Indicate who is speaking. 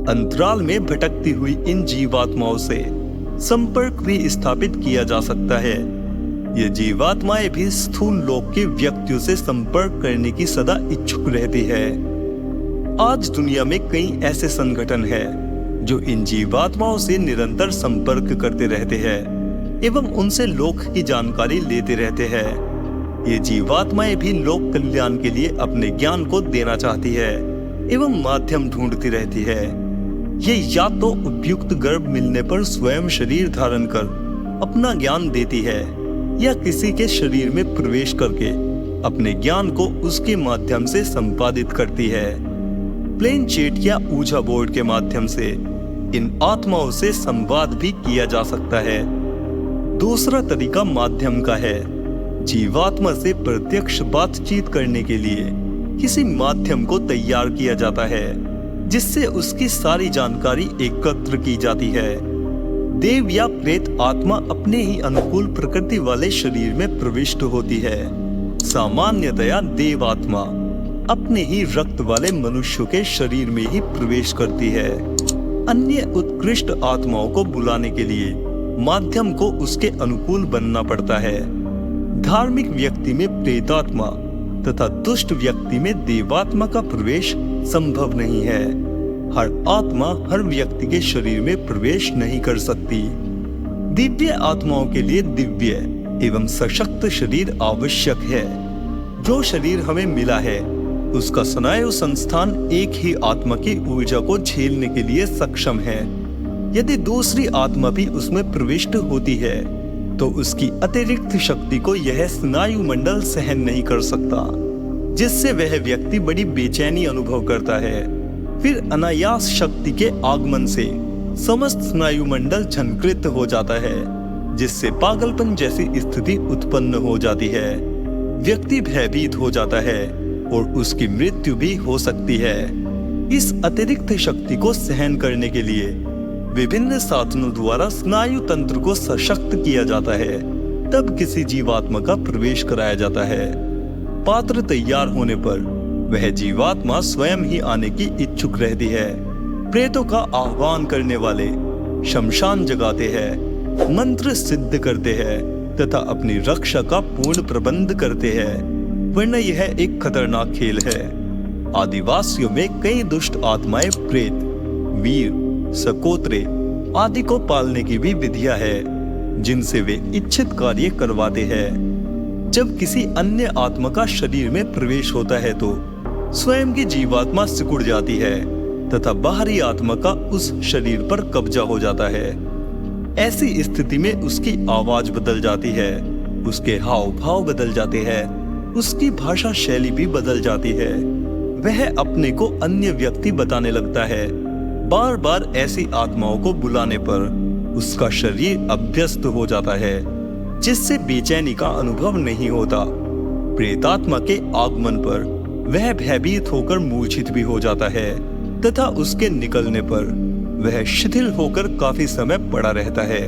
Speaker 1: अंतराल में भटकती हुई इन जीवात्माओं से संपर्क भी स्थापित किया जा सकता है। ये जीवात्माएं भी स्थूल लोक के व्यक्तियों से संपर्क करने की सदा इच्छुक रहती है। आज दुनिया में कई ऐसे संगठन हैं जो इन जीवात्माओं से निरंतर संपर्क करते रहते हैं एवं उनसे लोक की जानकारी लेते रहते हैं। ये जीवात्माएं भी लोक कल्याण के लिए अपने ज्ञान को देना चाहती है एवं माध्यम ढूंढती रहती है। ये या तो उपयुक्त गर्भ मिलने पर स्वयं शरीर धारण कर अपना ज्ञान देती है या किसी के शरीर में प्रवेश करके अपने ज्ञान को उसके माध्यम से संपादित करती है। प्लेन चैट या ऊजा बोर्ड के माध्यम से इन आत्माओं से संवाद भी किया जा सकता है। दूसरा तरीका माध्यम का है। जीवात्मा से प्रत्यक्ष बातचीत करने के लिए किसी माध्यम को तैयार किया जाता है जिससे उसकी सारी जानकारी एकत्र की जाती है। देव या प्रेत आत्मा अपने ही अनुकूल प्रकृति वाले शरीर में प्रविष्ट होती है। सामान्यतया देव आत्मा अपने ही रक्त वाले मनुष्य के शरीर में ही प्रवेश करती है। अन्य उत्कृष्ट आत्माओं को बुलाने के लिए माध्यम को उसके अनुकूल बनना पड़ता है। धार्मिक व्यक्ति में प्रेतात्मा तथा दुष्ट व्यक्ति में देवात्मा का प्रवेश संभव नहीं है। हर आत्मा हर व्यक्ति के शरीर में प्रवेश नहीं कर सकती। दिव्य आत्माओं के लिए दिव्य एवं सशक्त शरीर आवश्यक है। जो शरीर हमें मिला है उसका स्नायु संस्थान एक ही आत्मा की ऊर्जा को झेलने के लिए सक्षम है। यदि दूसरी आत्मा भी उसमें प्रविष्ट होती है तो उसकी अतिरिक्त शक्ति को यह स्नायु मंडल सहन नहीं कर सकता, जिससे वह व्यक्ति बड़ी बेचैनी अनुभव करता है। फिर अनायास शक्ति के आगमन से समस्त स्नायु मंडल झंकृत हो जाता है, जिससे पागलपन जैसी स्थिति उत्पन्न हो जाती है। व्यक्ति भयभीत हो जाता है और उसकी मृत्यु भी हो सकती है। इस अतिरिक्त शक्ति को सहन करने के लिए विभिन्न साधनों द्वारा स्नायु तंत्र को सशक्त किया जाता है। तब किसी जीवात्मा का प्रवेश कराया जाता है। पात्र तैयार होने पर वह जीवात्मा स्वयं ही आने की इच्छुक रहती है। प्रेतों का आह्वान करने वाले शमशान जगाते हैं, मंत्र सिद्ध करते हैं तथा अपनी रक्षा का पूर्ण प्रबंध करते हैं, वरना यह एक खतरनाक खेल है। आदिवासियों में कई दुष्ट आत्माएं प्रेत, वीर, सकोत्रे आदि को पालने की भी विधियां है जिनसे वे इच्छित कार्य करवाते हैं। जब किसी अन्य आत्मा का शरीर में प्रवेश होता है तो स्वयं की जीवात्मा सिकुड़ जाती है तथा बाहरी आत्मा का उस शरीर पर कब्जा हो जाता है। ऐसी स्थिति में उसकी आवाज बदल जाती है, उसके हाव भाव बदल जाते हैं, उसकी भाषा शैली भी बदल जाती है। वह अपने को अन्य व्यक्ति बताने लगता है। बार बार ऐसी आत्माओं को बुलाने पर उसका शरीर अभ्यस्त हो जाता है, जिससे बेचैनी का अनुभव नहीं होता। प्रेतात्मा के आगमन पर वह भयभीत होकर मूर्छित भी हो जाता है तथा उसके निकलने पर वह शिथिल होकर काफी समय पड़ा रहता है।